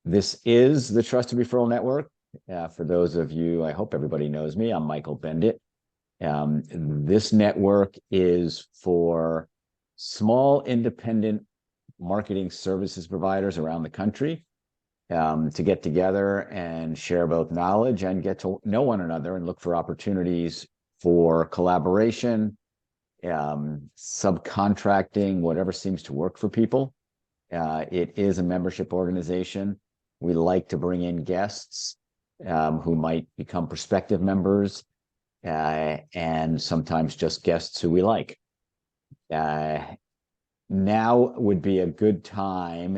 This is the Trusted Referral Network. For those of you, I hope everybody knows me. I'm Michael Bendit. This network is for small independent marketing services providers around the country to get together and share both knowledge and get to know one another and look for opportunities for collaboration, subcontracting, whatever seems to work for people. It is a membership organization. We like to bring in guests who might become prospective members and sometimes just guests who we like. Now would be a good time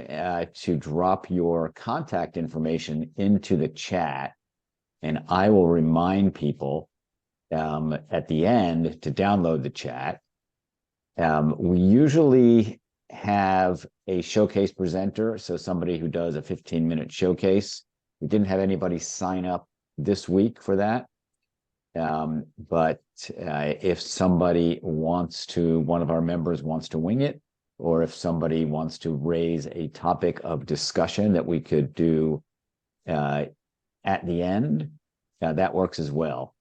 to drop your contact information into the chat, and I will remind people at the end to download the chat. We usually have a showcase presenter, so somebody who does a 15-minute showcase. We didn't have anybody sign up this week for that. But if somebody wants to, one of our members wants to wing it, or if somebody wants to raise a topic of discussion that we could do at the end, that works as well.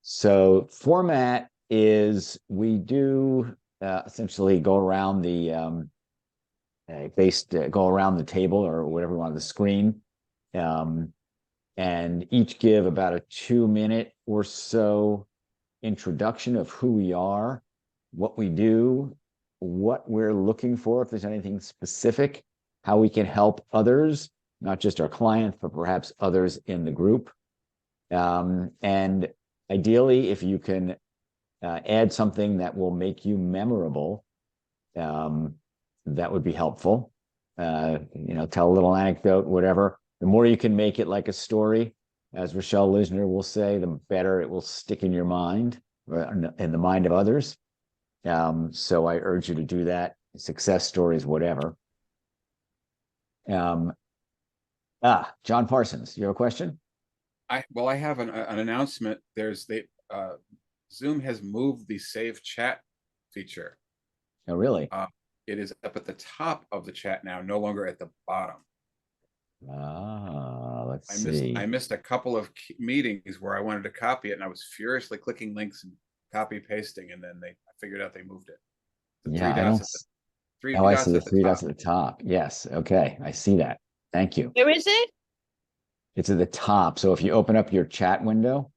So format is we do essentially go around the go around the table or whatever on the screen, and each give about a 2-minute or so introduction of who we are, what we do, what we're looking for, if there's anything specific, how we can help others, not just our clients, but perhaps others in the group. And ideally, if you can add something that will make you memorable, that would be helpful. Tell a little anecdote, whatever. The more you can make it like a story, as Rochelle Lisner will say, the better it will stick in your mind, in the mind of others. So I urge you to do that. Success stories, whatever. John Parsons, you have a question? I have an announcement. Zoom has moved the save chat feature. Oh, really? It is up at the top of the chat now, no longer at the bottom. Let's see. I missed a couple of meetings where I wanted to copy it, and I was furiously clicking links and copy pasting, and then I figured out they moved it. I see the three dots at the top. Yes. Okay. I see that. Thank you. Where is it? It's at the top. So if you open up your chat window,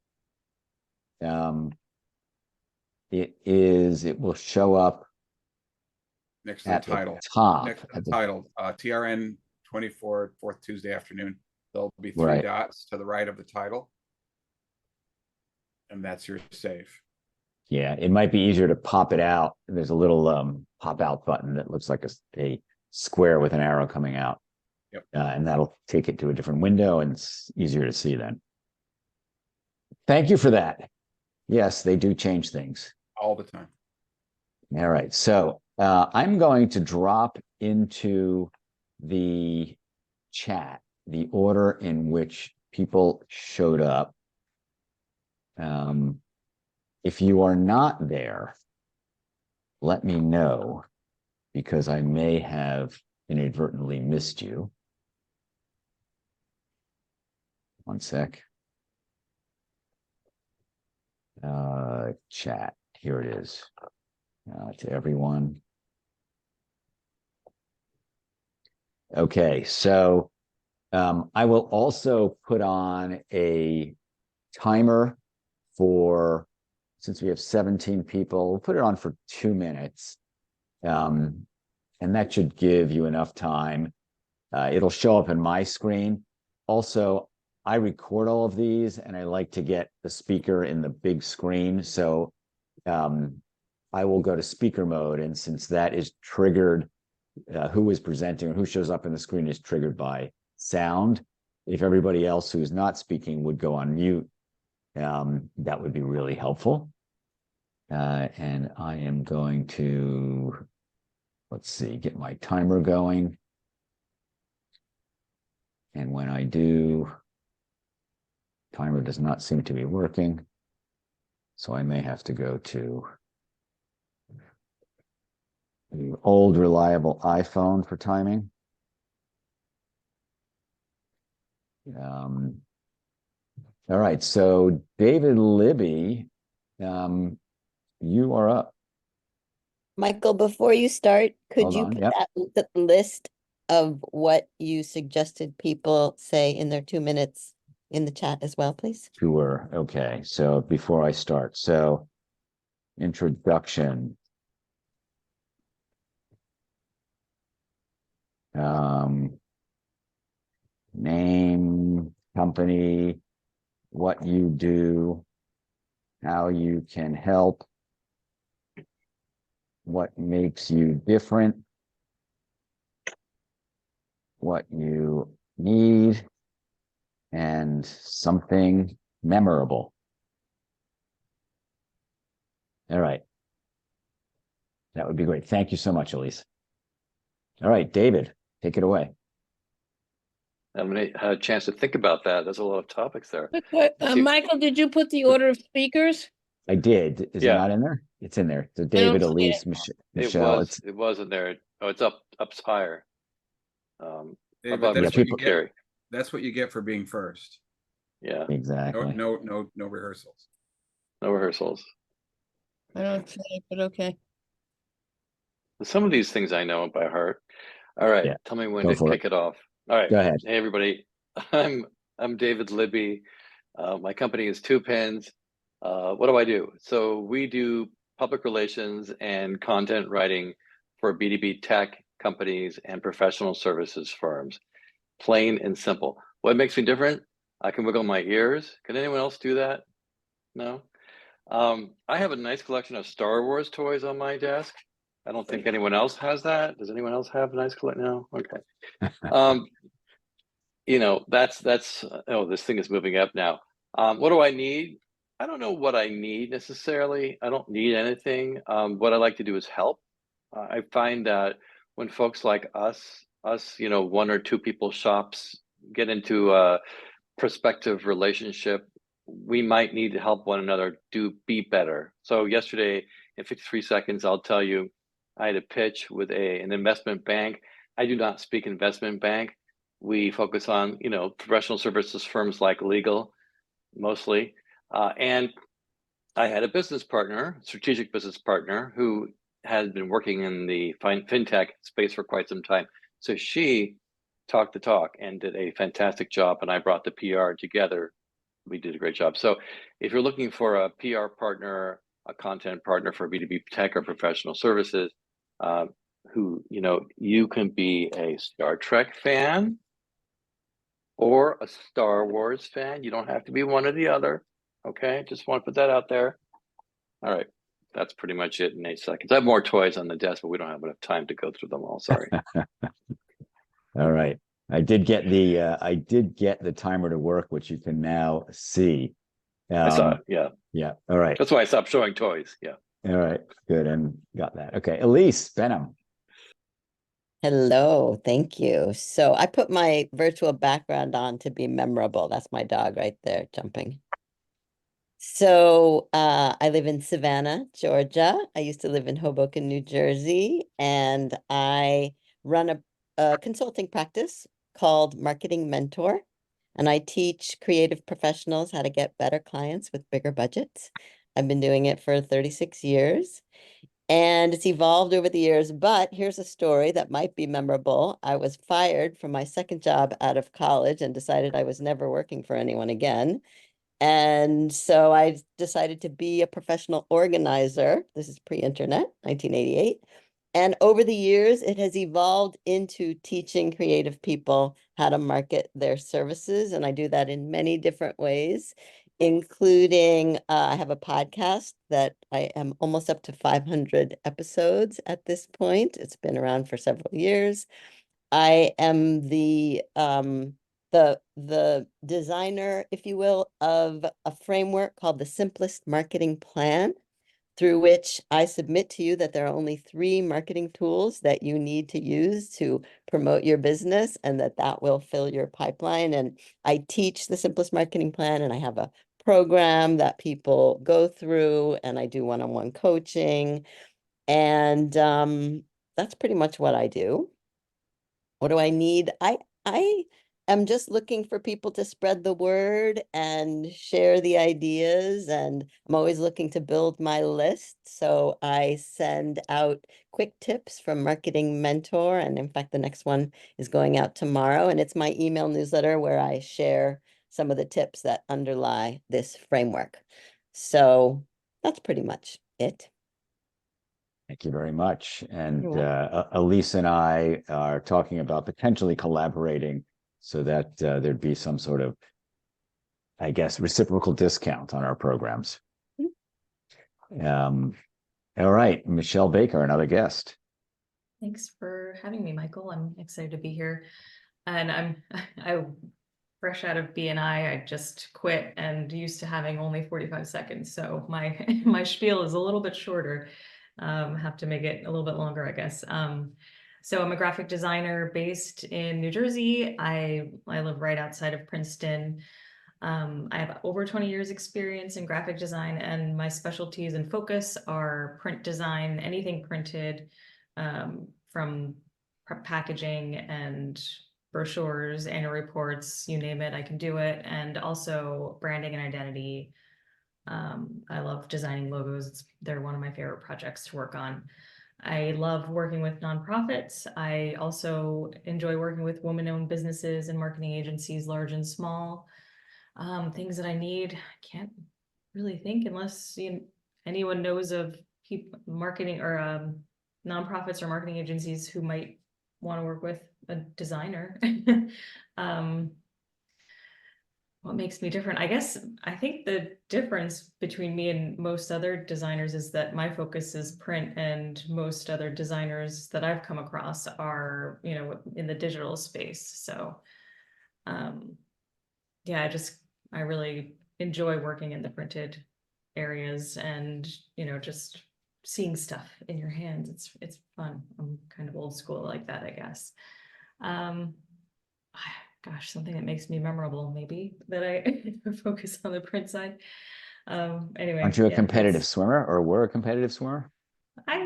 it will show up next to the title. Top. Next to the title. TRN 24, fourth Tuesday afternoon. There'll be three dots to the right of the title. And that's your save. Yeah, it might be easier to pop it out. There's a little pop out button that looks like a square with an arrow coming out. Yep. And that'll take it to a different window, and it's easier to see then. Thank you for that. Yes, they do change things. All the time. All right. So I'm going to drop into the chat the order in which people showed up. If you are not there, let me know, because I may have inadvertently missed you. One sec. Chat, here it is. To everyone. Okay, so I will also put on a timer for, since we have 17 people, we'll put it on for 2 minutes. And that should give you enough time. It'll show up in my screen. Also, I record all of these, and I like to get the speaker in the big screen. So I will go to speaker mode, and since that is triggered, who is presenting or who shows up in the screen is triggered by sound. If everybody else who's not speaking would go on mute, that would be really helpful. And I am going to, let's see, get my timer going. And when I do, timer does not seem to be working. So I may have to go to the old reliable iPhone for timing. Um, all right. So David Libby, you are up. Michael, before you start, could Hold you on. put Yep. that list of what you suggested people say in their 2 minutes in the chat as well, please? Sure. Okay. So before I start, so introduction. Name, company, what you do, how you can help, what makes you different, what you need, and something memorable. All right. That would be great. Thank you so much, Elyse. All right, David, take it away. I haven't had a chance to think about that. There's a lot of topics there. Michael, did you put the order of speakers? I did. Is it Yeah. not in there? It's in there. So I David, don't see Elyse, it. Michelle. It was in there. Oh, it's up higher. David, Above that's Yeah, what you people get. carry. That's what you get for being first. Yeah, exactly. No rehearsals. no rehearsals. I don't see it, but okay. Some of these things I know by heart. All right, Yeah, tell me when go to for kick it off. All right. Go ahead. Hey everybody. I'm David Libby. My company is Two Pins. What do I do? So we do public relations and content writing for B2B tech companies and professional services firms. Plain and simple. What makes me different? I can wiggle my ears. Can anyone else do that? No? I have a nice collection of Star Wars toys on my desk. I don't think anyone else has that. Does anyone else have a nice collection? No? Okay. That's oh, this thing is moving up now. What do I need? I don't know what I need necessarily. I don't need anything. What I like to do is help. I find that when folks like us, one or two people shops get into a prospective relationship, we might need to help one another be better. So yesterday, in 53 seconds, I'll tell you, I had a pitch with an investment bank. I do not speak investment bank. We focus on, professional services firms like legal, mostly. And I had a business partner, strategic business partner, who has been working in the fintech space for quite some time. So she talked the talk and did a fantastic job. And I brought the PR together. We did a great job. So if you're looking for a PR partner, a content partner for B2B tech or professional services, who, you can be a Star Trek fan or a Star Wars fan. You don't have to be one or the other. Okay, just want to put that out there. All right, that's pretty much it in 8 seconds. I have more toys on the desk, but we don't have enough time to go through them all. Sorry. All right. I did get the timer to work, which you can now see. I saw it. Yeah. Yeah. All right. That's why I stopped showing toys. Yeah. All right. Good. And got that. Okay. Elyse Benum. Hello, thank you. So I put my virtual background on to be memorable. That's my dog right there jumping. So I live in Savannah, Georgia. I used to live in Hoboken, New Jersey, and I run a consulting practice called Marketing Mentor. And I teach creative professionals how to get better clients with bigger budgets. I've been doing it for 36 years. And it's evolved over the years, but here's a story that might be memorable. I was fired from my second job out of college and decided I was never working for anyone again. And so I decided to be a professional organizer. This is pre-internet, 1988. And over the years, it has evolved into teaching creative people how to market their services. And I do that in many different ways, including I have a podcast that I am almost up to 500 episodes at this point. It's been around for several years. I am the designer, if you will, of a framework called the Simplest Marketing Plan, through which I submit to you that there are only 3 marketing tools that you need to use to promote your business, and that will fill your pipeline. And I teach the Simplest Marketing Plan, and I have a program that people go through, and I do one-on-one coaching. And that's pretty much what I do. What do I need? I am just looking for people to spread the word and share the ideas. And I'm always looking to build my list. So I send out quick tips from Marketing Mentor. And in fact, the next one is going out tomorrow. And it's my email newsletter where I share some of the tips that underlie this framework. So that's pretty much it. Thank you very much. And You're welcome. Elyse and I are talking about potentially collaborating so that there'd be some sort of, I guess, reciprocal discount on our programs. All right, Michelle Baker, another guest. Thanks for having me, Michael. I'm excited to be here. And I'm fresh out of BNI. I just quit and used to having only 45 seconds. So my my spiel is a little bit shorter. Have to make it a little bit longer, I guess. So I'm a graphic designer based in New Jersey. I live right outside of Princeton. I have over 20 years experience in graphic design, and my specialties and focus are print design, anything printed, from packaging and brochures, annual reports, you name it, I can do it. And also branding and identity. I love designing logos. They're one of my favorite projects to work on. I love working with nonprofits. I also enjoy working with women-owned businesses and marketing agencies, large and small. Things that I need, I can't really think unless anyone knows of people marketing or nonprofits or marketing agencies who might want to work with a designer. What makes me different? I think the difference between me and most other designers is that my focus is print, and most other designers that I've come across are, in the digital space. So, yeah, I really enjoy working in the printed areas and, just seeing stuff in your hands. It's fun. I'm kind of old school like that, I guess. Gosh, something that makes me memorable, maybe, that I focus on the print side. Anyway. Aren't you a yeah, competitive swimmer, or were a competitive swimmer? I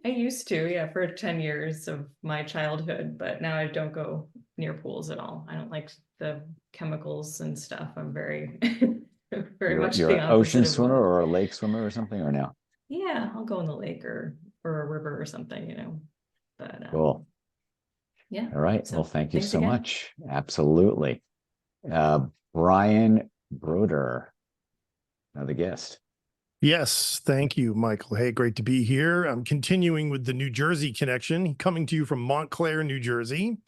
used to, for 10 years of my childhood, but now I don't go near pools at all. I don't like the chemicals and stuff. I'm very, very much You're the an ocean opposite of swimmer one. or a lake swimmer or something, or no? Yeah, I'll go in the lake or a river or something, but Cool. yeah. All right. So Well, thank you thanks so again. much. Absolutely. Brian Brodeur, another guest. Yes, thank you, Michael. Hey, great to be here. I'm continuing with the New Jersey connection, coming to you from Montclair, New Jersey.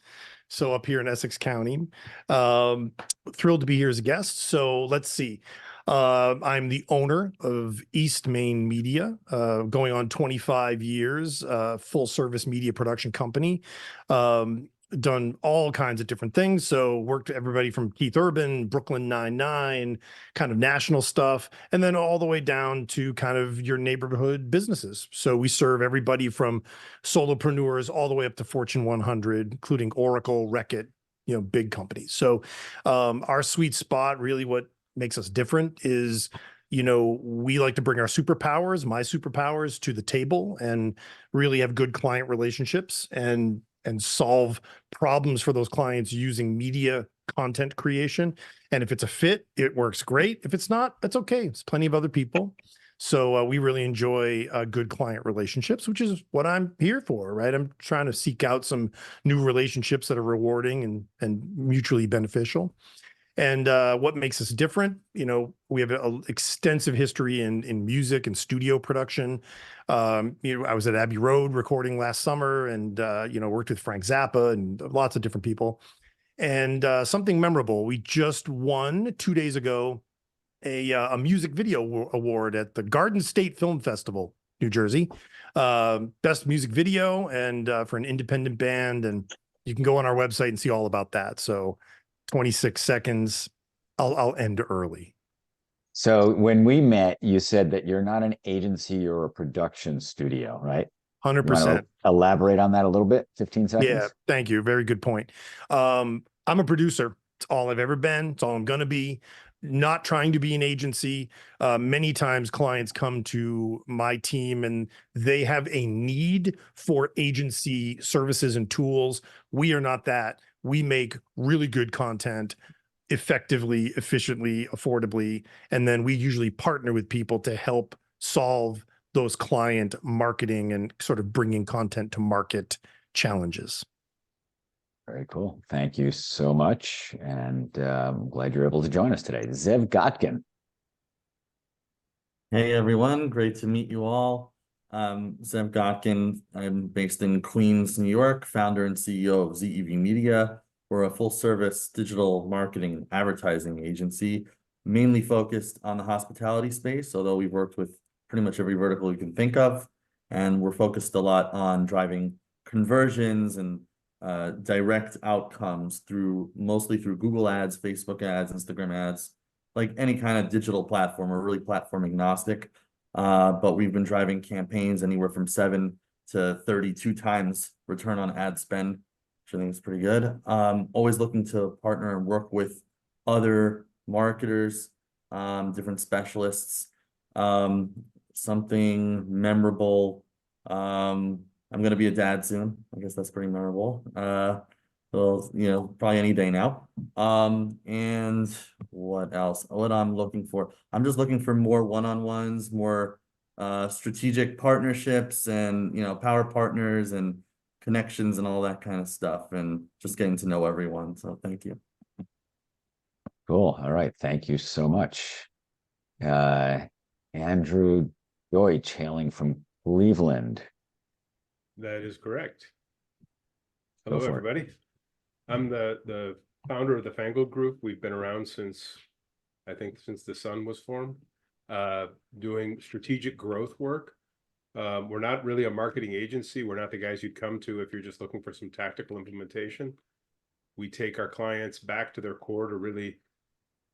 So up here in Essex County. Thrilled to be here as a guest. So let's see. I'm the owner of East Main Media, going on 25 years, full service media production company. Done all kinds of different things. So worked with everybody from Keith Urban, Brooklyn Nine-Nine, kind of national stuff, and then all the way down to kind of your neighborhood businesses. So we serve everybody from solopreneurs all the way up to Fortune 100, including Oracle, Reckitt, big companies. So our sweet spot, really what makes us different is, we like to bring our superpowers, my superpowers, to the table and really have good client relationships and solve problems for those clients using media content creation. And if it's a fit, it works great. If it's not, that's okay. There's plenty of other people. So we really enjoy good client relationships, which is what I'm here for, right? I'm trying to seek out some new relationships that are rewarding and mutually beneficial. And what makes us different, we have an extensive history in music and studio production. I was at Abbey Road recording last summer and, worked with Frank Zappa and lots of different people. And something memorable, we just won 2 days ago a music video award at the Garden State Film Festival, New Jersey. Best music video and for an independent band. And you can go on our website and see all about that. So 26 seconds. I'll end early. So when we met, you said that you're not an agency or a production studio, right? 100%. Elaborate on that a little bit? 15 seconds? Yeah, thank you. Very good point. I'm a producer. It's all I've ever been. It's all I'm going to be. Not trying to be an agency. Many times clients come to my team and they have a need for agency services and tools. We are not that. we make really good content effectively, efficiently, affordably, and then we usually partner with people to help solve those client marketing and sort of bringing content to market challenges. Very cool. Thank you so much. And I'm glad you're able to join us today. Zev Gotkin. Hey everyone, great to meet you all. Zev Gotkin. I'm based in Queens, New York, founder and CEO of ZEV Media. We're a full-service digital marketing advertising agency, mainly focused on the hospitality space, although we've worked with pretty much every vertical you can think of. And we're focused a lot on driving conversions and direct outcomes mostly through Google ads, Facebook ads, Instagram ads, like any kind of digital platform. We're really platform agnostic, but we've been driving campaigns anywhere from 7 to 32 times return on ad spend, which I think is pretty good. Always looking to partner and work with other marketers, different specialists, something memorable. I'm going to be a dad soon. I guess that's pretty memorable. Well, probably any day now. And what else? What I'm looking for? I'm just looking for more one-on-ones, more strategic partnerships, and power partners and connections and all that kind of stuff, and just getting to know everyone. So thank you. Cool. All right. Thank you so much. Andrew Deutsch, hailing from Cleveland. That is correct. Go Hello, for it. everybody. I'm the founder of the Fangled Group. We've been around since the Sun was formed, doing strategic growth work. We're not really a marketing agency. We're not the guys you'd come to if you're just looking for some tactical implementation. We take our clients back to their core to really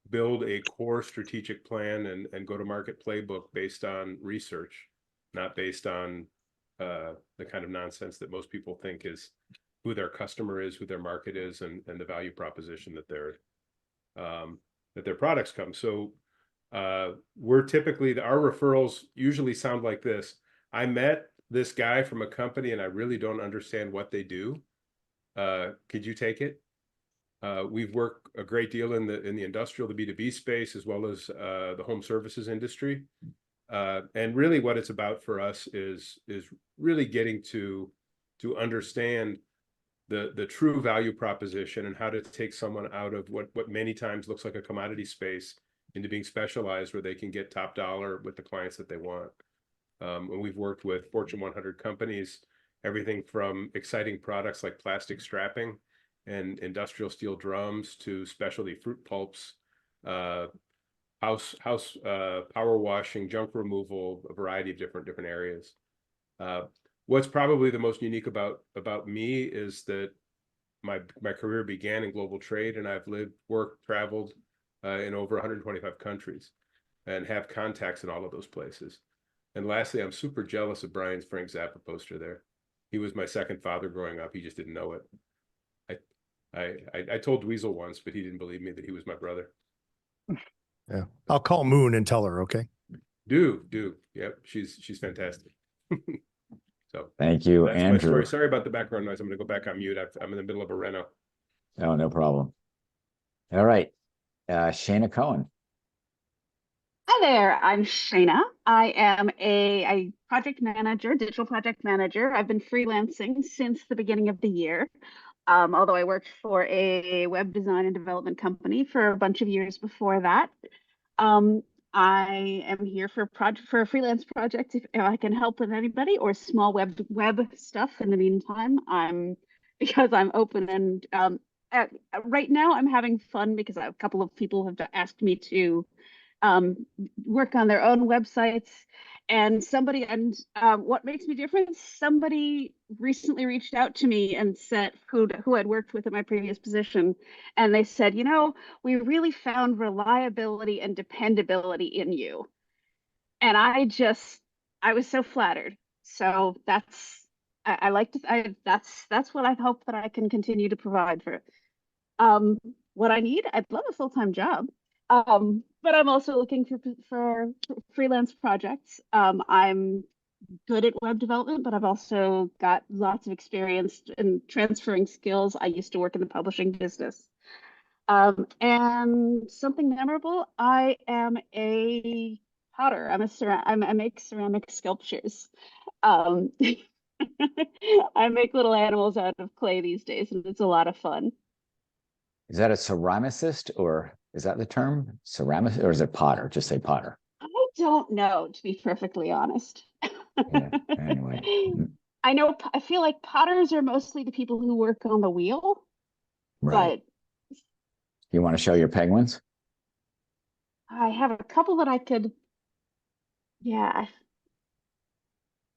build a core strategic plan and go-to-market playbook based on research, not based on the kind of nonsense that most people think is who their customer is, who their market is, and the value proposition that their products come. So we're typically, our referrals usually sound like this. I met this guy from a company and I really don't understand what they do. Could you take it? We've worked a great deal in the industrial, the B2B space, as well as the home services industry. And really what it's about for us is really getting to understand the true value proposition and how to take someone out of what many times looks like a commodity space into being specialized, where they can get top dollar with the clients that they want. And we've worked with Fortune 100 companies, everything from exciting products like plastic strapping and industrial steel drums to specialty fruit pulps, house power washing, junk removal, a variety of different areas. What's probably the most unique about me is that my career began in global trade, and I've lived, worked, traveled in over 125 countries and have contacts in all of those places. And lastly, I'm super jealous of Brian's Frank Zappa poster there. He was my second father growing up. He just didn't know it. I told Dweezil once, but he didn't believe me that he was my brother. Yeah, I'll call Moon and tell her. Okay. Do. Yep, she's fantastic. So thank you, that's Andrew. my story. Sorry about the background noise. I'm going to go back on mute. I'm in the middle of a reno. Oh, no problem. All right, Shana Cohen. Hi there, I'm Shana. I am a project manager, digital project manager. I've been freelancing since the beginning of the year. Although I worked for a web design and development company for a bunch of years before that. I am here for a freelance project if I can help with anybody, or small web stuff in the meantime. Because I'm open, and right now I'm having fun because a couple of people have asked me to work on their own websites, and what makes me different, somebody recently reached out to me and said, who I'd worked with in my previous position, and they said, we really found reliability and dependability in you. And I was so flattered. So that's what I hope that I can continue to provide for. What I need, I'd love a full-time job. But I'm also looking for freelance projects. I'm good at web development, but I've also got lots of experience in transferring skills. I used to work in the publishing business. And something memorable, I am a potter. I make ceramic sculptures. Um, I make little animals out of clay these days, and it's a lot of fun. Is that a ceramicist, or is that the term? Ceramicist, or is it potter? Just say potter. I don't know, to be perfectly honest. Yeah. Anyway. I know, I feel like potters are mostly the people who work on the wheel, Right. but You want to show your penguins? I have a couple that I could, yeah,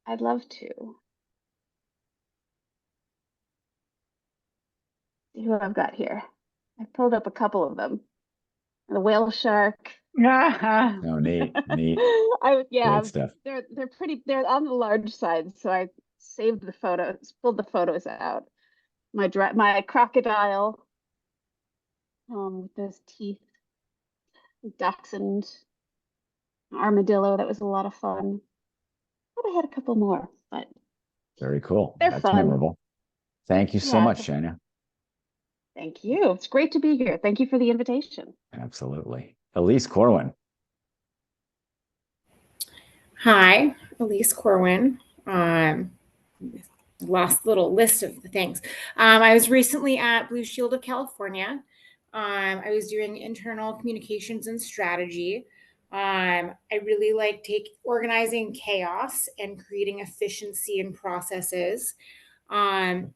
I'd love to. See who I've got here. I pulled up a couple of them. The whale shark. Oh, neat, neat. Yeah, Great stuff. they're on the large side, so I saved the photos, pulled the photos out. My crocodile, with those teeth, dachshund, armadillo, that was a lot of fun. Thought I had a couple more, but Very cool. they're That's fun. memorable. Thank you so Yeah, much, Shana. thank you. It's great to be here. Thank you for the invitation. Absolutely. Elyse Corwin. Hi, Elyse Corwin. Last little list of the things. I was recently at Blue Shield of California. I was doing internal communications and strategy. I really like organizing chaos and creating efficiency in processes. I'm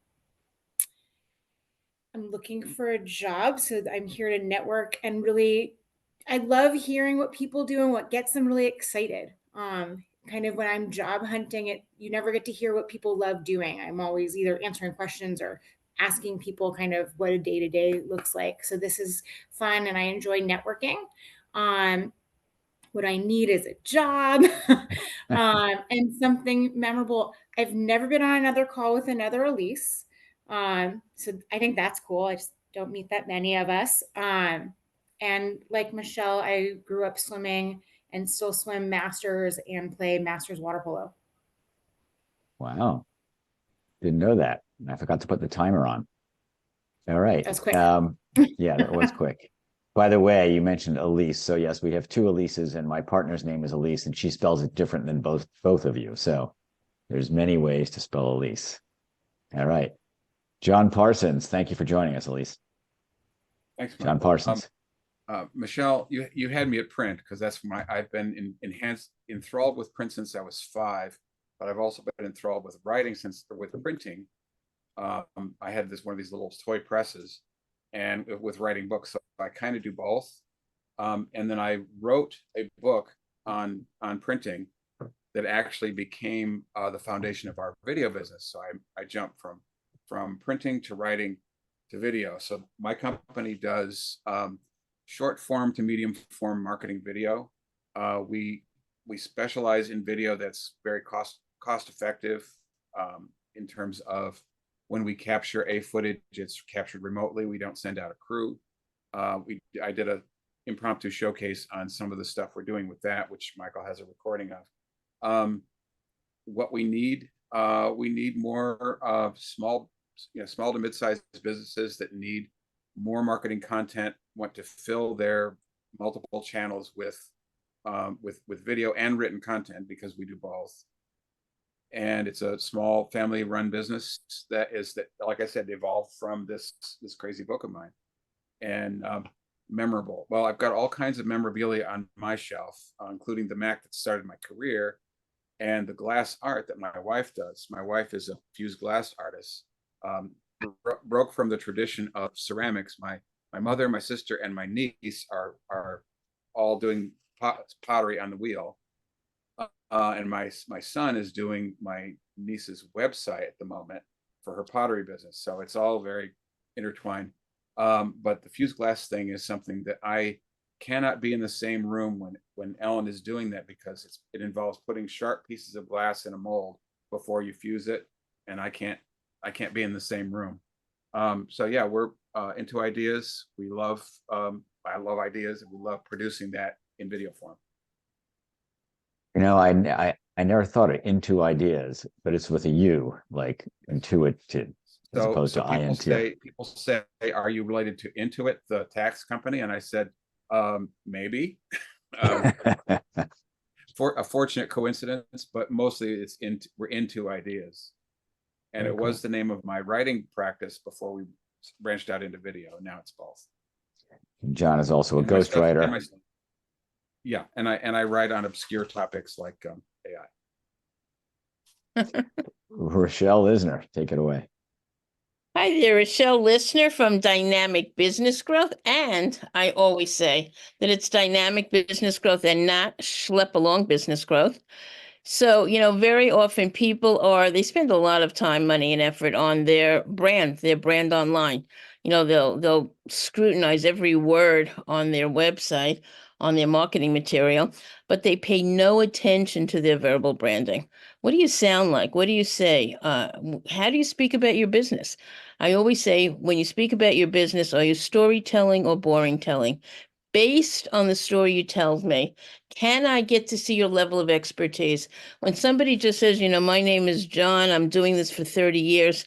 looking for a job, so I'm here to network and really, I love hearing what people do and what gets them really excited. Kind of when I'm job hunting, you never get to hear what people love doing. I'm always either answering questions or asking people kind of what a day-to-day looks like. So this is fun and I enjoy networking. What I need is a job and something memorable. I've never been on another call with another Elyse. So I think that's cool. I just don't meet that many of us. And like Michelle, I grew up swimming and still swim masters and play masters water polo. Wow. Didn't know that. I forgot to put the timer on. All right. That was quick. Yeah, that was quick. By the way, you mentioned Elyse. So yes, we have two Elyses, and my partner's name is Elyse, and she spells it different than both of you. So there's many ways to spell Elyse. All right. John Parsons, thank you for joining us, Elyse. Thanks, John Michael. Parsons. Michelle, you had me at print because that's I've been enthralled with print since I was 5, but I've also been enthralled with writing with printing. I had one of these little toy presses, and with writing books, so I kind of do both. And then I wrote a book on printing that actually became the foundation of our video business. So I jumped from printing to writing to video. So my company does short form to medium form marketing video. We specialize in video that's very cost effective in terms of when we capture a footage, it's captured remotely. We don't send out a crew. I did a impromptu showcase on some of the stuff we're doing with that, which Michael has a recording of. What we need more small to mid-sized businesses that need more marketing content, want to fill their multiple channels with video and written content, because we do both. And it's a small family-run business that, like I said, evolved from this crazy book of mine. And memorable. Well, I've got all kinds of memorabilia on my shelf, including the Mac that started my career, and the glass art that my wife does. My wife is a fused glass artist. Broke from the tradition of ceramics. My mother, my sister, and my niece are all doing pottery on the wheel. And my son is doing my niece's website at the moment for her pottery business. So it's all very intertwined. But the fused glass thing is something that I cannot be in the same room when Ellen is doing that, because it involves putting sharp pieces of glass in a mold before you fuse it, and I can't be in the same room. So yeah, we're into ideas. I love ideas, and we love producing that in video form. You know, I never thought of into ideas, but it's with a U, like intuitive, as So, opposed so to INT. people say, are you related to Intuit, the tax company? And I said, maybe. For a fortunate coincidence, but mostly we're into ideas. And Very it was cool. the name of my writing practice before we branched out into video. Now it's both. John is also a And my stuff- and ghostwriter. my- Yeah, and I write on obscure topics like AI. Rochelle Lisner, take it away. Hi there, Rochelle Lisner from Dynamic Business Growth. And I always say that it's dynamic business growth and not schlep along business growth. So, very often they spend a lot of time, money, and effort on their brand online. They'll scrutinize every word on their website, on their marketing material, but they pay no attention to their verbal branding. What do you sound like? What do you say? How do you speak about your business? I always say, when you speak about your business, are you storytelling or boring telling? Based on the story you tell me, can I get to see your level of expertise? When somebody just says, my name is John, I'm doing this for 30 years,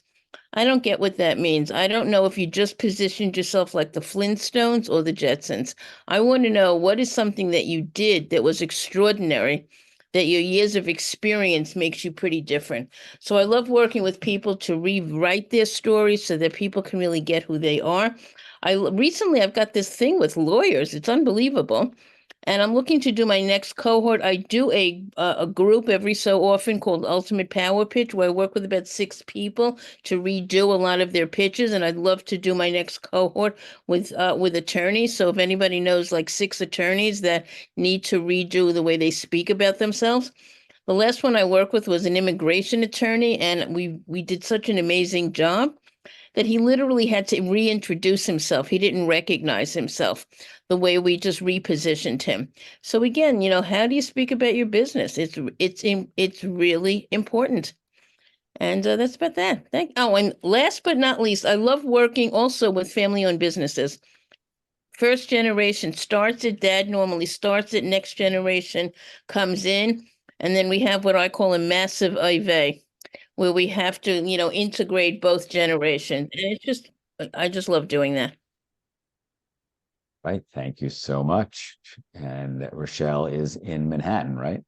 I don't get what that means. I don't know if you just positioned yourself like the Flintstones or the Jetsons. I want to know, what is something that you did that was extraordinary, that your years of experience makes you pretty different. So I love working with people to rewrite their stories so that people can really get who they are. Recently I've got this thing with lawyers. It's unbelievable. And I'm looking to do my next cohort. I do a group every so often called Ultimate Power Pitch, where I work with about 6 people to redo a lot of their pitches. And I'd love to do my next cohort with attorneys. So if anybody knows like 6 attorneys that need to redo the way they speak about themselves. The last one I worked with was an immigration attorney, and we did such an amazing job that he literally had to reintroduce himself. He didn't recognize himself the way we just repositioned him. So again, how do you speak about your business? It's really important. And that's about that. And last but not least, I love working also with family-owned businesses. First generation starts it, dad normally starts it, next generation comes in, and then we have what I call a massive IV, where we have to, integrate both generations. And I just love doing that. Right. Thank you so much. And Rochelle is in Manhattan, right?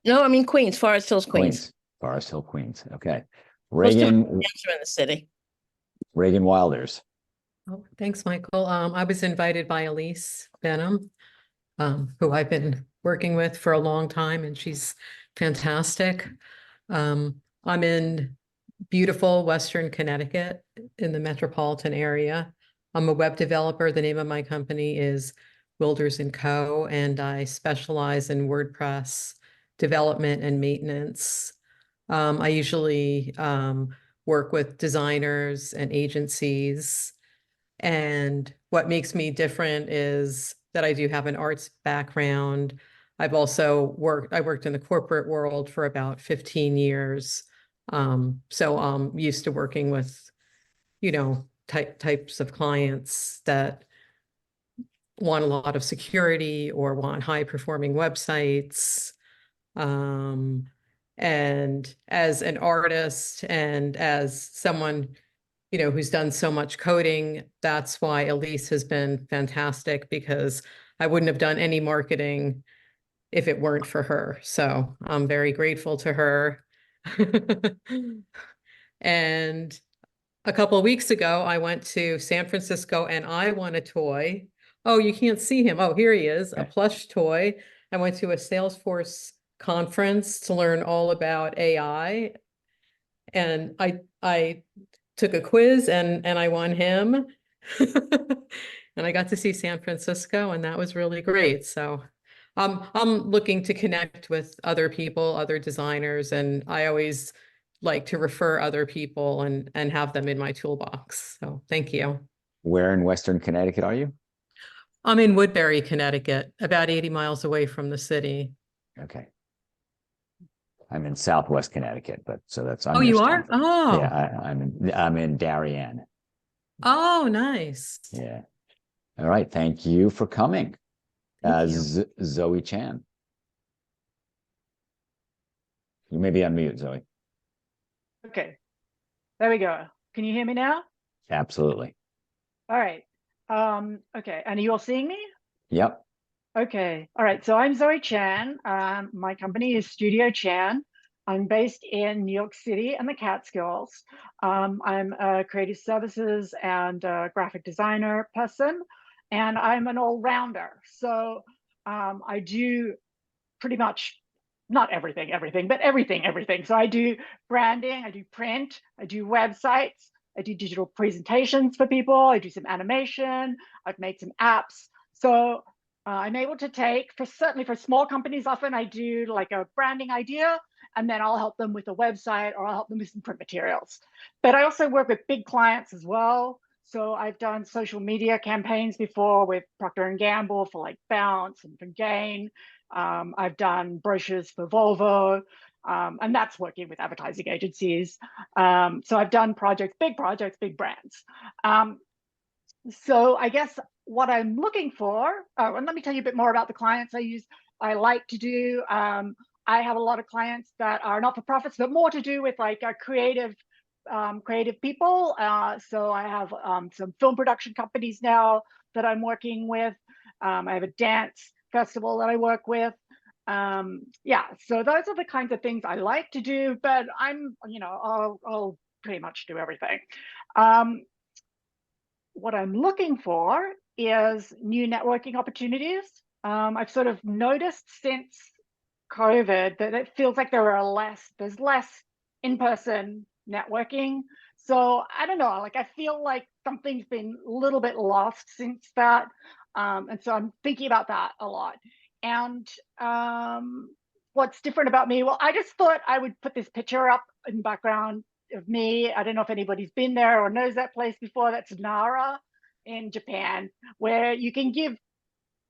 No, I mean Queens, Forest Hills, Queens. Forest Hill, Queens. Okay. Close to Regan, my dancer in the city. Regan Wilders. Oh, thanks, Michael. I was invited by Ilise Benum, who I've been working with for a long time, and she's fantastic. I'm in beautiful Western Connecticut in the metropolitan area. I'm a web developer. The name of my company is Wilders & Co., and I specialize in WordPress development and maintenance. I usually work with designers and agencies. And what makes me different is that I do have an arts background. I worked in the corporate world for about 15 years. So I'm used to working with, types of clients that want a lot of security or want high performing websites. And as an artist and as someone who's done so much coding, that's why Elyse has been fantastic, because I wouldn't have done any marketing if it weren't for her. So I'm very grateful to her. And a couple of weeks ago, I went to San Francisco and I won a toy. Oh, you can't see him. Oh, here he is, a plush toy. I went to a Salesforce conference to learn all about AI. And I took a quiz and I won him. And I got to see San Francisco, and that was really great. So I'm looking to connect with other people, other designers, and I always like to refer other people and have them in my toolbox. So thank you. Where in Western Connecticut are you? I'm in Woodbury, Connecticut, about 80 miles away from the city. Okay. I'm in Southwest Connecticut, but so that's Oh, you are? Oh, yeah. I'm in Darien. Oh, nice. Yeah. All right. Thank you for coming. Thank you. Zoe Chan. You may be on mute, Zoe. Okay, there we go. Can you hear me now? Absolutely. All right. Okay, and are you all seeing me? Yep. Okay, all right. So I'm Zoe Chan. My company is Studio Chan. I'm based in New York City and the Catskills. I'm a creative services and graphic designer person, and I'm an all-rounder. So I do pretty much not everything, but everything. So I do branding, I do print, I do websites, I do digital presentations for people, I do some animation, I've made some apps. So I'm able to take, certainly for small companies, often I do like a branding idea, and then I'll help them with a website or I'll help them with some print materials. But I also work with big clients as well. So I've done social media campaigns before with Procter & Gamble for like Bounce and for Gain. I've done brochures for Volvo, and that's working with advertising agencies. So I've done big projects, big brands. So I guess what I'm looking for, and let me tell you a bit more about the clients I like to do. I have a lot of clients that are not-for-profits, but more to do with like creative people. So I have some film production companies now that I'm working with. I have a dance festival that I work with. Yeah, so those are the kinds of things I like to do, but I'll pretty much do everything. What I'm looking for is new networking opportunities. I've sort of noticed since COVID that it feels like there's less in-person networking. So I don't know, like I feel like something's been a little bit lost since that. And so I'm thinking about that a lot. And what's different about me? Well, I just thought I would put this picture up in the background of me. I don't know if anybody's been there or knows that place before. That's Nara in Japan, where you can give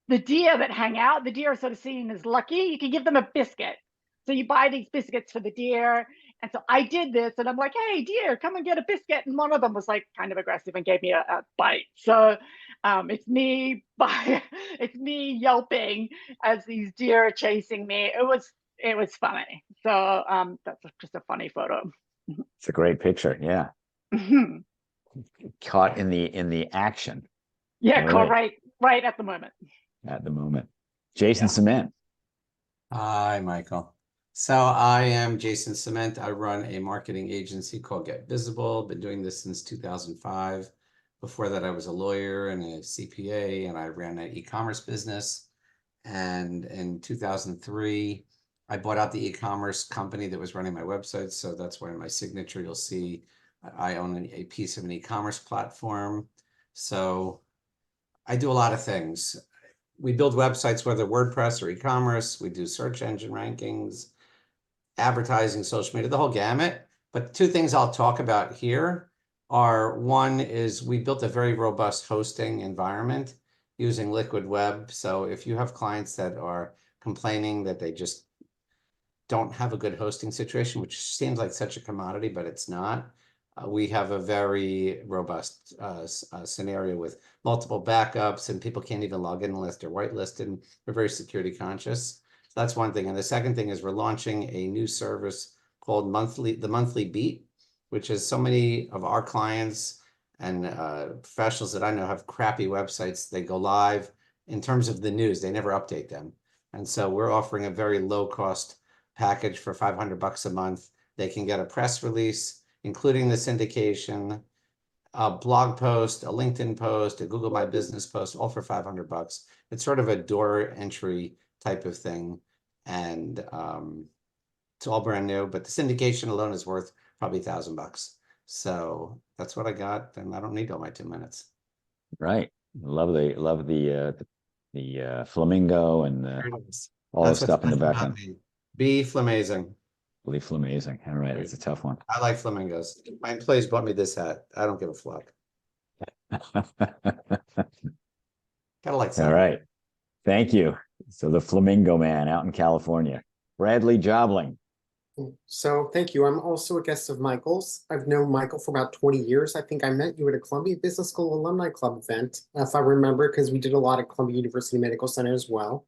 the deer that hang out, the deer are sort of seen as lucky. You can give them a biscuit. So you buy these biscuits for the deer. And so I did this and I'm like, hey, deer, come and get a biscuit. And one of them was like kind of aggressive and gave me a bite. So it's me yelping as these deer are chasing me. It was funny. So that's just a funny photo. It's a great picture. Yeah. Caught in the action. Yeah, caught right at the moment. At the moment. Jason Ciment. Hi, Michael. So I am Jason Ciment. I run a marketing agency called Get Visible. Been doing this since 2005. Before that, I was a lawyer and a CPA, and I ran an e-commerce business. And in 2003, I bought out the e-commerce company that was running my website. So that's why in my signature, you'll see I own a piece of an e-commerce platform. So I do a lot of things. We build websites, whether WordPress or e-commerce. We do search engine rankings, advertising, social media, the whole gamut. But two things I'll talk about here are, one is we built a very robust hosting environment using Liquid Web. So if you have clients that are complaining that they just don't have a good hosting situation, which seems like such a commodity, but it's not. We have a very robust scenario with multiple backups, and people can't even log in unless they're whitelisted. We're very security conscious. So that's one thing. And the second thing is we're launching a new service called the Monthly Beat, which is so many of our clients and professionals that I know have crappy websites. They go live in terms of the news. They never update them. And so we're offering a very low cost package for $500 a month. They can get a press release, including the syndication, a blog post, a LinkedIn post, a Google My Business post, all for $500. It's sort of a door entry type of thing. And it's all brand new, but the syndication alone is worth probably $1,000. So that's what I got. And I don't need all my 2 minutes. Right. Love the flamingo and all the stuff in the background. Be flamazing. Leaf amazing. All right, it's a tough one. I like flamingos. My employees bought me this hat. I don't give a fuck. Gotta like something. All right. Thank you. So the Flamingo Man out in California. Bradley Jobling. So thank you. I'm also a guest of Michael's. I've known Michael for about 20 years. I think I met you at a Columbia Business School Alumni Club event, if I remember, because we did a lot at Columbia University Medical Center as well.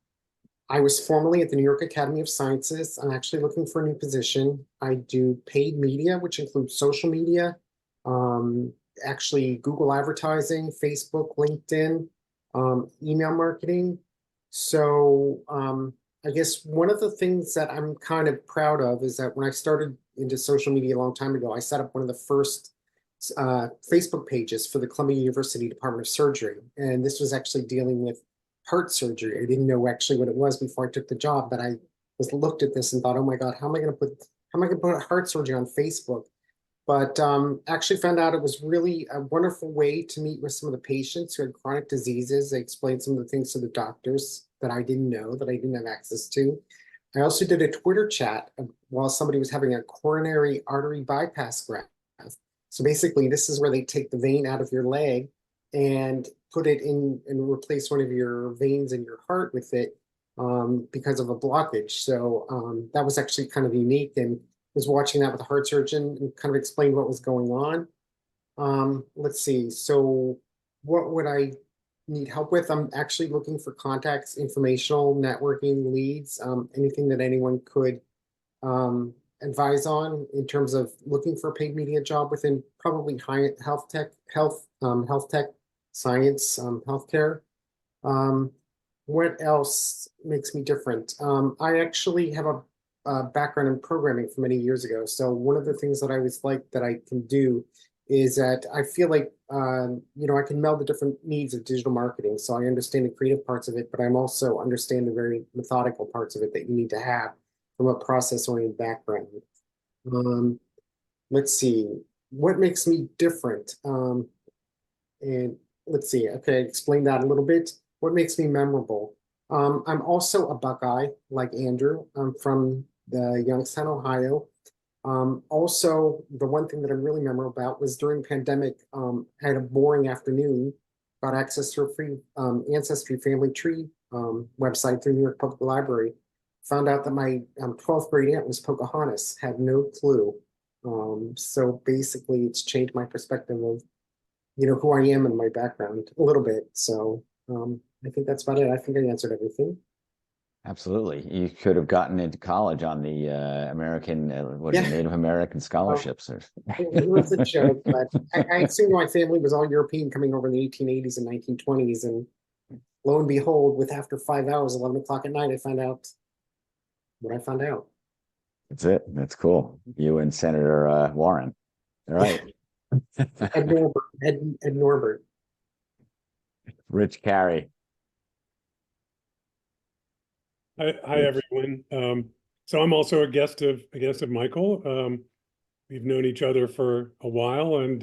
I was formerly at the New York Academy of Sciences. I'm actually looking for a new position. I do paid media, which includes social media, actually Google advertising, Facebook, LinkedIn, email marketing. So I guess one of the things that I'm kind of proud of is that when I started into social media a long time ago, I set up one of the first Facebook pages for the Columbia University Department of Surgery. And this was actually dealing with heart surgery. I didn't know actually what it was before I took the job, but I looked at this and thought, oh my God, how am I going to put heart surgery on Facebook? But actually found out it was really a wonderful way to meet with some of the patients who had chronic diseases. They explained some of the things to the doctors that I didn't know, that I didn't have access to. I also did a Twitter chat while somebody was having a coronary artery bypass graft. So basically, this is where they take the vein out of your leg and put it in and replace one of your veins in your heart with it because of a blockage. So that was actually kind of unique, and was watching that with a heart surgeon and kind of explained what was going on. Let's see. So what would I need help with? I'm actually looking for contacts, informational, networking, leads, anything that anyone could advise on in terms of looking for a paid media job within probably high health tech, science, healthcare. What else makes me different? I actually have a background in programming from many years ago. So one of the things that I always like that I can do is that I feel like, I can meld the different needs of digital marketing. So I understand the creative parts of it, but I'm also understand the very methodical parts of it that you need to have from a process-oriented background. Let's see, what makes me different? And let's see, okay, explain that a little bit. What makes me memorable? I'm also a Buckeye, like Andrew. I'm from the Youngstown, Ohio. Also, the one thing that I'm really memorable about was during the pandemic, I had a boring afternoon, got access to a free Ancestry family tree website through New York Public Library. Found out that my 12th grade aunt was Pocahontas, had no clue. So basically, it's changed my perspective of, who I am and my background a little bit. So I think that's about it. I think I answered everything. Absolutely. You could have gotten into college on the American, Native American scholarships. It was a joke, but I assumed my family was all European coming over in the 1880s and 1920s. And lo and behold, with after 5 hours, 11 o'clock at night, I found out what I found out. That's it. That's cool. You and Senator Warren. All right. Ed Norbert. Rich Carey. Hi everyone. So I'm also a guest of Michael. We've known each other for a while, and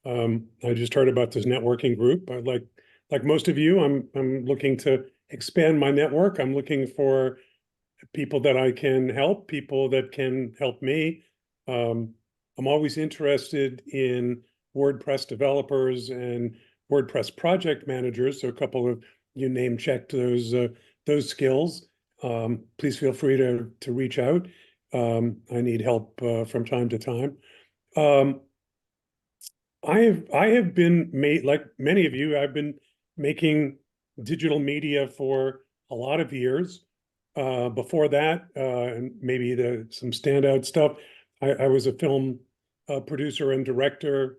I just heard about this networking group. I like most of you, I'm looking to expand my network. I'm looking for people that I can help, people that can help me. I'm always interested in WordPress developers and WordPress project managers. So a couple of you name checked those skills. Please feel free to reach out. I need help from time to time. I have been like many of you, I've been making digital media for a lot of years. Before that, and maybe some standout stuff, I was a film producer and director.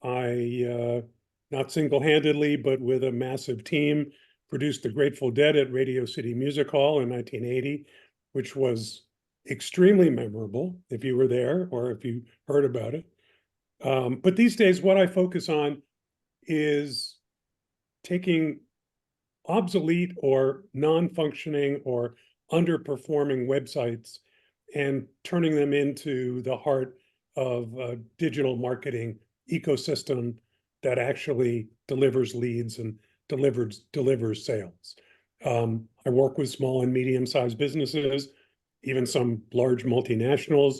I not single-handedly, but with a massive team, produced The Grateful Dead at Radio City Music Hall in 1980, which was extremely memorable if you were there or if you heard about it. But these days, what I focus on is taking obsolete or non-functioning or underperforming websites and turning them into the heart of a digital marketing ecosystem that actually delivers leads and delivers sales. I work with small and medium-sized businesses, even some large multinationals,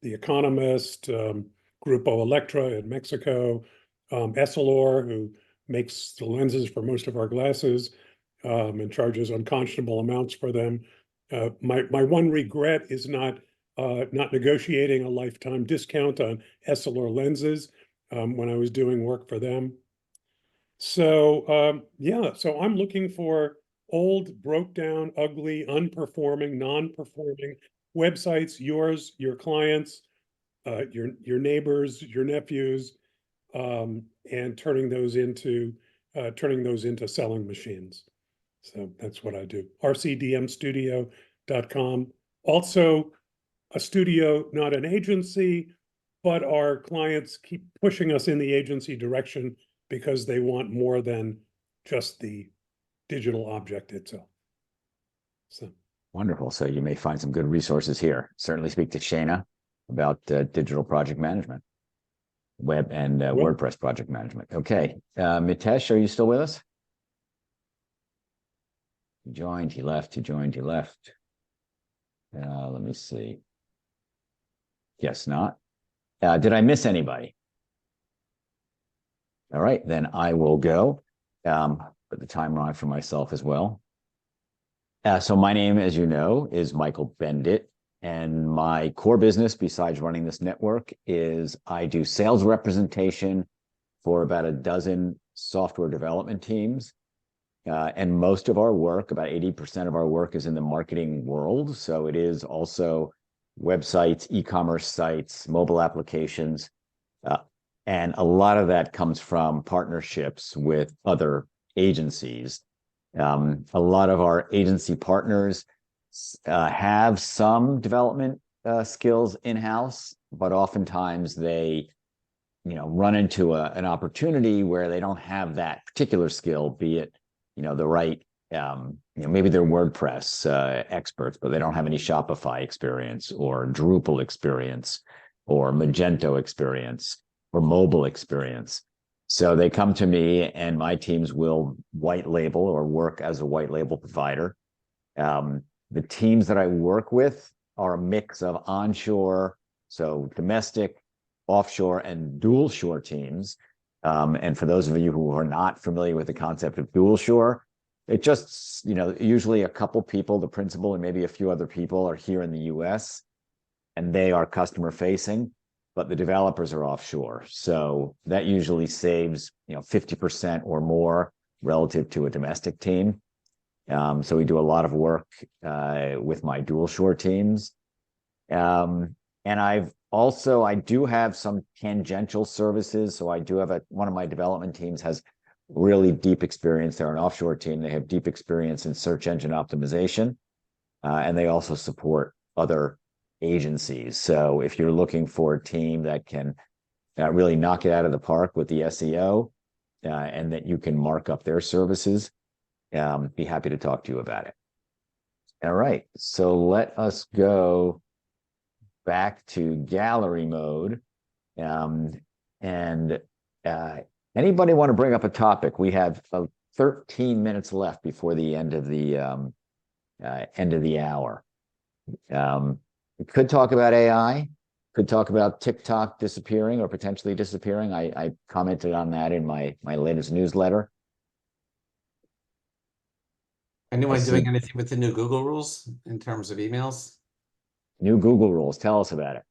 The Economist, Grupo Electra in Mexico, Essilor, who makes the lenses for most of our glasses and charges unconscionable amounts for them. My one regret is not negotiating a lifetime discount on Essilor lenses when I was doing work for them. So yeah, so I'm looking for old, broke down, ugly, unperforming, non-performing websites, yours, your clients, your neighbors, your nephews, and turning those into selling machines. So that's what I do. rcdmstudio.com. Also a studio, not an agency, but our clients keep pushing us in the agency direction because they want more than just the digital object itself. So Wonderful. So you may find some good resources here. Certainly speak to Shana about digital project management, web and WordPress project management. Okay. Mitesh, are you still with us? He joined, he left, he joined, he left. Let me see. Guess not. Did I miss anybody? All right, then I will go. Put the timer on for myself as well. So my name, as you know, is Michael Bendit, and my core business, besides running this network, is I do sales representation for about a dozen software development teams. And most of our work, about 80% of our work, is in the marketing world. So it is also websites, e-commerce sites, mobile applications. And a lot of that comes from partnerships with other agencies. A lot of our agency partners have some development skills in-house, but oftentimes they, run into an opportunity where they don't have that particular skill, be it, the right, maybe they're WordPress experts, but they don't have any Shopify experience or Drupal experience or Magento experience or mobile experience. So they come to me and my teams will white label or work as a white label provider. The teams that I work with are a mix of onshore, so domestic, offshore, and dual shore teams. And for those of you who are not familiar with the concept of dual shore, it just, usually a couple people, the principal and maybe a few other people are here in the US and they are customer facing, but the developers are offshore. So that usually saves, 50% or more relative to a domestic team. So we do a lot of work with my dual shore teams. And I do have some tangential services. So I do have one of my development teams has really deep experience. They're an offshore team. They have deep experience in search engine optimization. And they also support other agencies. So if you're looking for a team that can really knock it out of the park with the SEO and that you can mark up their services, be happy to talk to you about it. All right, so let us go back to gallery mode. Anybody want to bring up a topic? We have 13 minutes left before the end of the hour. We could talk about AI, could talk about TikTok disappearing or potentially disappearing. I commented on that in my latest newsletter. Anyone doing anything with the new Google rules in terms of emails? New Google rules. Tell us about it.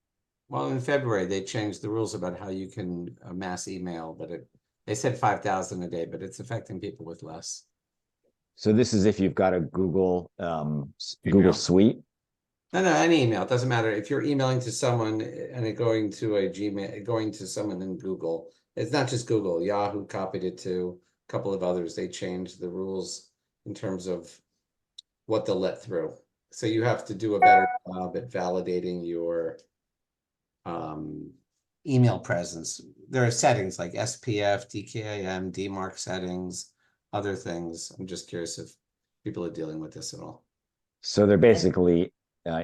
Well, in February, they changed the rules about how you can mass email, but they said 5,000 a day, but it's affecting people with less. So this is if you've got a Google Google Suite. No, any email. It doesn't matter if you're emailing to someone and it going to a Gmail, going to someone in Google. It's not just Google. Yahoo copied it to a couple of others. They changed the rules in terms of what they'll let through. So you have to do a better job at validating your email presence. There are settings like SPF, DKIM, DMARC settings, other things. I'm just curious if people are dealing with this at all. So they're basically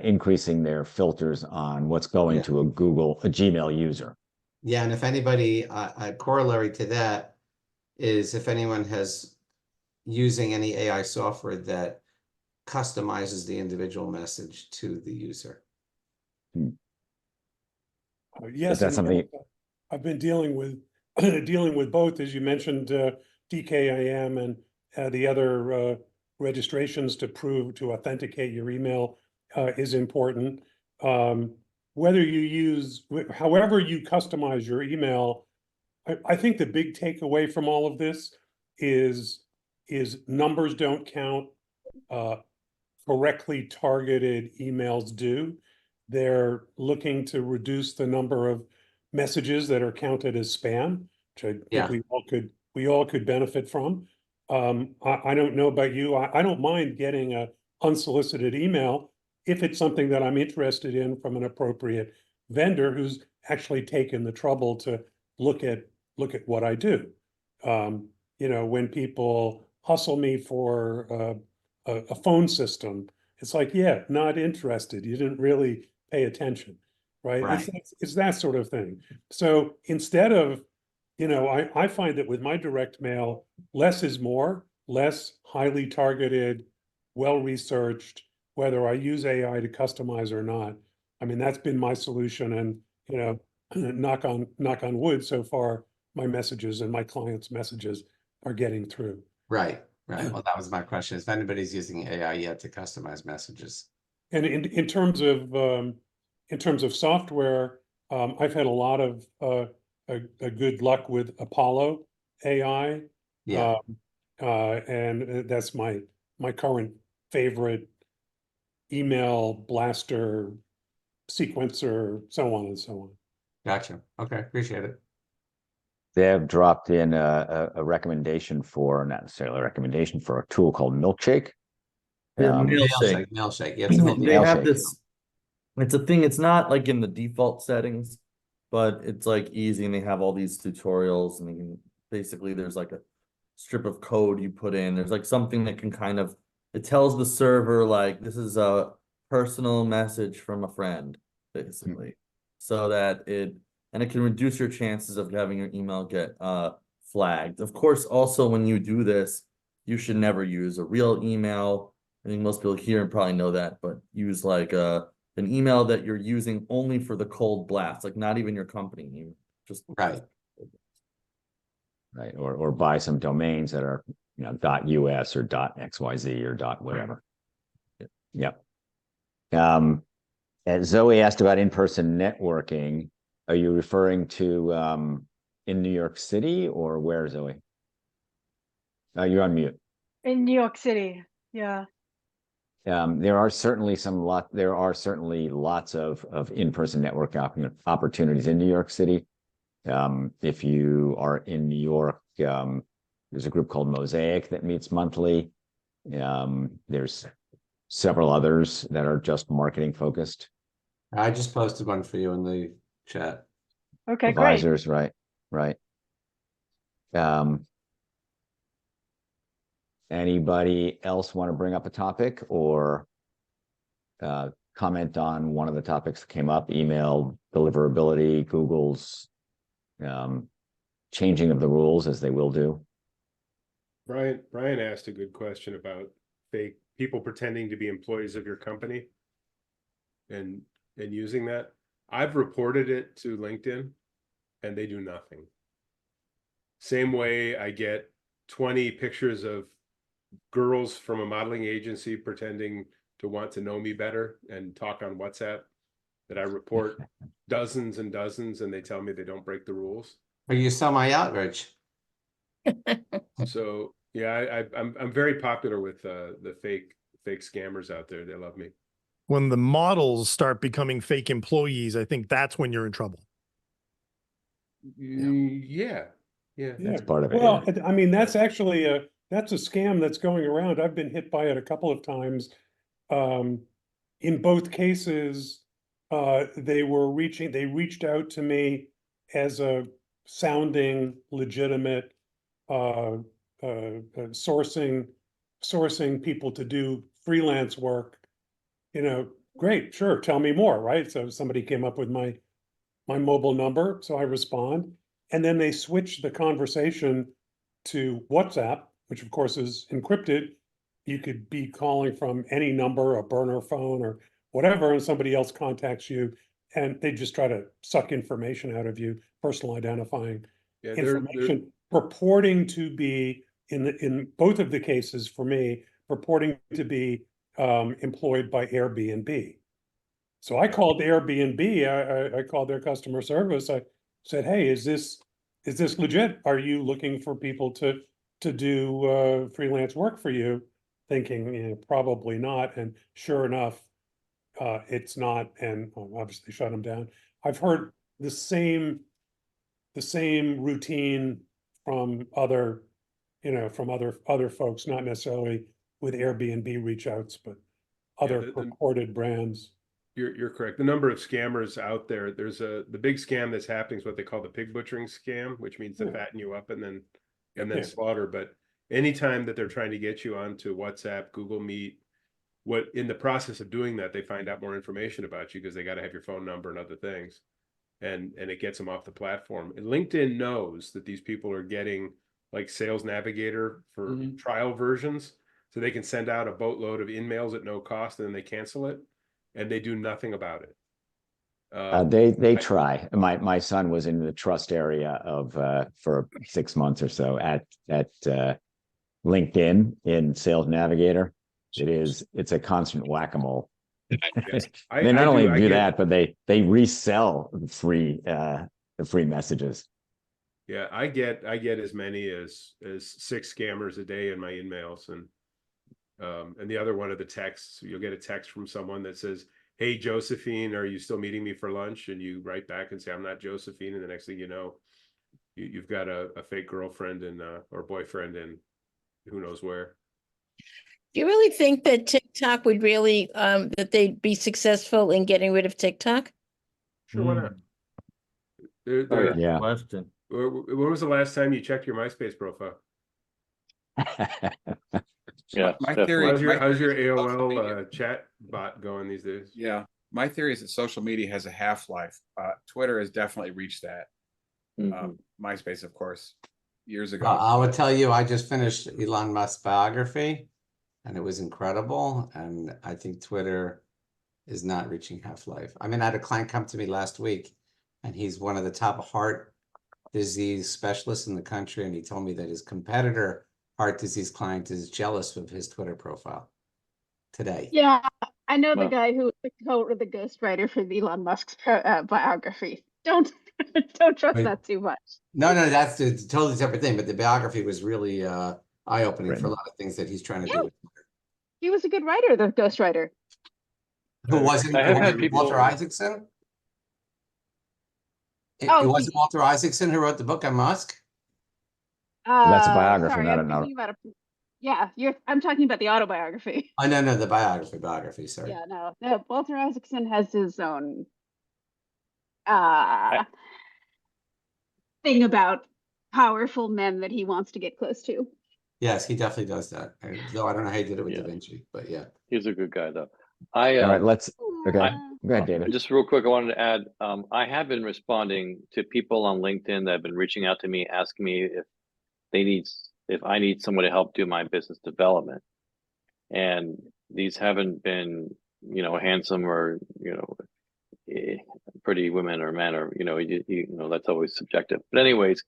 increasing their filters on what's going to a Gmail user. Yeah, and if anybody, a corollary to that is if anyone has using any AI software that customizes the individual message to the user. Yes, that's something I've been dealing with dealing with both, as you mentioned, DKIM and the other registrations to authenticate your email is important. Whether you use, however you customize your email, I think the big takeaway from all of this is numbers don't count, correctly targeted emails do. They're looking to reduce the number of messages that are counted as spam, which I Yeah. think we all could benefit from. I don't know about you. I don't mind getting a unsolicited email if it's something that I'm interested in from an appropriate vendor who's actually taken the trouble to look at what I do. You know, when people hustle me for a phone system, it's like, yeah, not interested. You didn't really pay attention, right? Right. It's that sort of thing. So instead of, you know, I find that with my direct mail, less is more, less highly targeted, well-researched, whether I use AI to customize or not. I mean, that's been my solution, and, you know, knock on wood, so far, my messages and my clients' messages are getting through. Right. Right. Well, that was my question. If anybody's using AI yet to customize messages. And in terms of software, I've had a lot of a good luck with Apollo AI. Yeah. And that's my current favorite email blaster sequencer, so on and so on. Gotcha. Okay. Appreciate it. They have dropped in a recommendation for, not necessarily a recommendation for, a tool called Milkshake. Yeah, Um, Mailshake. Mailshake. Yeah, it's a They have Mailshake. this, it's a thing, it's not like in the default settings, but it's like easy, and they have all these tutorials, and you can basically, there's like a strip of code you put in. There's like something that can kind of, it tells the server like this is a personal message from a friend, basically. So that it can reduce your chances of having your email get flagged. Of course, also when you do this, you should never use a real email. I think most people here probably know that, but use like an email that you're using only for the cold blast, like not even your company name, just Right. Right, or buy some domains that are, you know, .us or .xyz or whatever. Yep. And Zoe asked about in-person networking. Are you referring to in New York City, or where, Zoe? You're on mute. In New York City, yeah. There are certainly lots of in-person network opportunities in New York City. If you are in New York, there's a group called Mosaic that meets monthly. There's several others that are just marketing focused. I just posted one for you in the chat. Okay, Advisors, right. Anybody else want to bring up a topic or comment on one of the topics that came up? Email deliverability, Google's changing of the rules, as they will do. Brian asked a good question about fake people pretending to be employees of your company and using that. I've reported it to LinkedIn and they do nothing. Same way I get 20 pictures of girls from a modeling agency pretending to want to know me better and talk on WhatsApp, that I report dozens and dozens, and they tell me they don't break the rules. But you saw my outrage. So yeah, I'm very popular with the fake scammers out there. They love me. When the models start becoming fake employees, I think that's when you're in trouble. Yeah. That's part of it. Well, I mean, that's actually that's a scam that's going around. I've been hit by it a couple of times. In both cases, they reached out to me as a sounding legitimate sourcing people to do freelance work. You know, great, sure, tell me more, right? So somebody came up with my mobile number, so I respond, and then they switch the conversation to WhatsApp, which of course is encrypted. You could be calling from any number, a burner phone or whatever, and somebody else contacts you, and they just try to suck information out of you, personal identifying information, purporting to be, in both of the cases for me, purporting to be employed by Airbnb. So I called Airbnb. I called their customer service. I said, "Hey, is this legit? Are you looking for people to do freelance work for you?" thinking, probably not. And sure enough, it's not, and obviously shut them down. I've heard the same routine from other, from other folks, not necessarily with Airbnb reach outs, but other purported brands. You're correct. The number of scammers out there, the big scam that's happening is what they call the pig butchering scam, which means to fatten you up and then slaughter. But anytime that they're trying to get you onto WhatsApp, Google Meet, what in the process of doing that, they find out more information about you because they got to have your phone number and other things. And it gets them off the platform. And LinkedIn knows that these people are getting like Sales Navigator for trial versions. So they can send out a boatload of emails at no cost and then they cancel it. And they do nothing about it. They try. My son was in the trust area of for 6 months or so at LinkedIn in Sales Navigator. It's a constant whack-a-mole. They not only do that, but they resell the free messages. Yeah, I get as many as 6 scammers a day in my emails, and the other one of the texts, you'll get a text from someone that says, "Hey Josephine, are you still meeting me for lunch?" And you write back and say, "I'm not Josephine," and the next thing you know, you've got a fake girlfriend and or boyfriend and who knows where. Do you really think that TikTok would really that they'd be successful in getting rid of TikTok? Sure, why not? Yeah. Question. When was the last time you checked your MySpace profile? Yeah. My theory. How's your AOL chat bot going these days? Yeah, my theory is that social media has a half-life. Twitter has definitely reached that. MySpace, of course, years ago. I would tell you, I just finished Elon Musk's biography, and it was incredible. And I think Twitter is not reaching half-life. I mean, I had a client come to me last week, and he's one of the top heart disease specialists in the country, and he told me that his competitor heart disease client is jealous of his Twitter profile today. Yeah, I know the guy who was the ghostwriter for Elon Musk's biography. Don't trust that too much. No, that's a totally separate thing. But the biography was really eye-opening for a lot of things that he's trying to do. He was a good writer, the ghostwriter. Who wasn't? Walter Isaacson. It wasn't Walter Isaacson who wrote the book on Musk. That's a biography, sorry, not I'm another. thinking about I'm talking about the autobiography. Oh no, the biography. Sorry. Yeah, no. Walter Isaacson has his own thing about powerful men that he wants to get close to. Yes, he definitely does that. Though I don't know how he did it with Da Vinci, but yeah. He's a good guy though. All right, let's. Okay, go ahead, David. Just real quick, I wanted to add, I have been responding to people on LinkedIn that have been reaching out to me, asking me if I need someone to help do my business development. And these haven't been, handsome or, pretty women or men, or, that's always subjective. But anyways,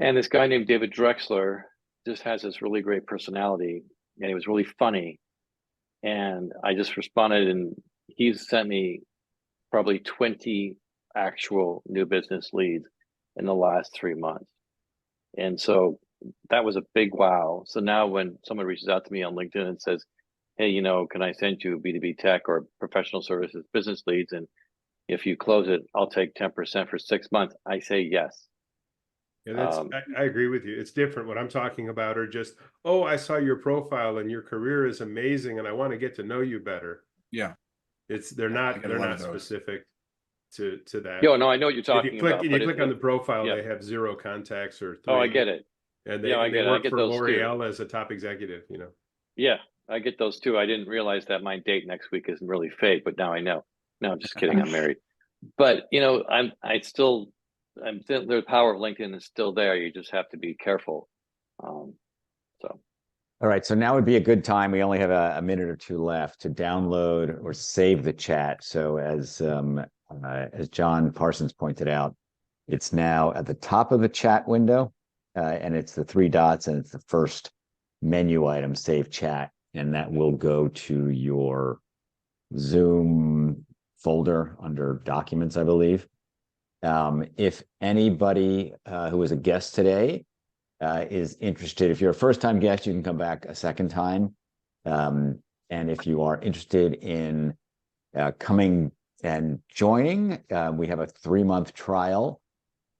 and this guy named David Drexler just has this really great personality, and he was really funny. And I just responded, and he's sent me probably 20 actual new business leads in the last 3 months. And so that was a big wow. So now when someone reaches out to me on LinkedIn and says, "Hey, can I send you B2B tech or professional services business leads? And if you close it, I'll take 10% for 6 months." I say yes. Yeah, I agree with you. It's different. What I'm talking about are just, "Oh, I saw your profile and your career is amazing and I want to get to know you better." Yeah. They're not specific to that. Yo, no, I know what you're talking about. If you click on the profile, they have 0 contacts or 3. Oh, I get it. And they work for L'Oreal as a top executive, Yeah, I get those too. I didn't realize that my date next week isn't really fake, but now I know. No, I'm just kidding. I'm married. But the power of LinkedIn is still there. You just have to be careful. All right, so now would be a good time. We only have a minute or 2 left to download or save the chat. So as John Parsons pointed out, it's now at the top of the chat window, and it's the 3 dots, and it's the first menu item, Save Chat, and that will go to your Zoom folder under Documents, I believe. If anybody who was a guest today is interested, if you're a first-time guest, you can come back a second time. And if you are interested in coming and joining, we have a 3-month trial.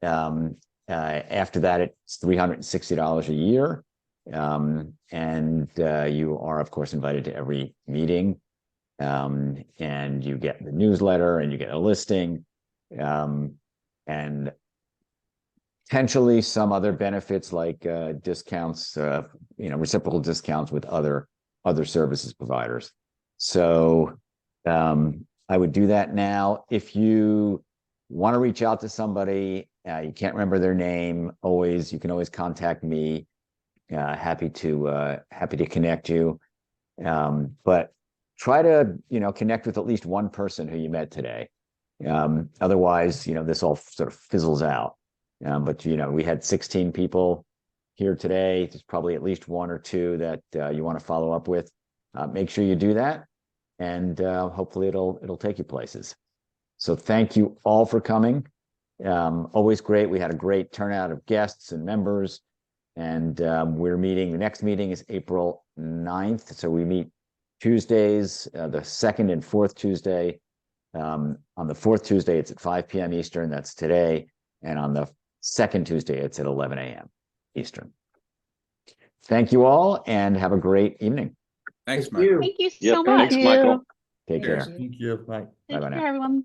After that, it's $360 a year. And you are, of course, invited to every meeting. And you get the newsletter and you get a listing. And potentially some other benefits like discounts, reciprocal discounts with other services providers. So I would do that now. If you want to reach out to somebody, you can't remember their name, you can always contact me. Happy to connect you. But try to connect with at least one person who you met today. Otherwise, this all sort of fizzles out. But we had 16 people here today. There's probably at least 1 or 2 that you want to follow up with. Make sure you do that, and hopefully it'll take you places. So thank you all for coming. Always great. We had a great turnout of guests and members, and the next meeting is April 9th. So we meet Tuesdays, the 2nd and 4th Tuesday. On the 4th Tuesday, it's at 5 p.m. Eastern. That's today. And on the 2nd Tuesday, it's at 11 a.m. Eastern. Thank you all, and have a great evening. Thanks, Michael. Thank you so much. Thanks, Michael. Take care. Thank you. Bye. Take Bye-bye care, now. everyone.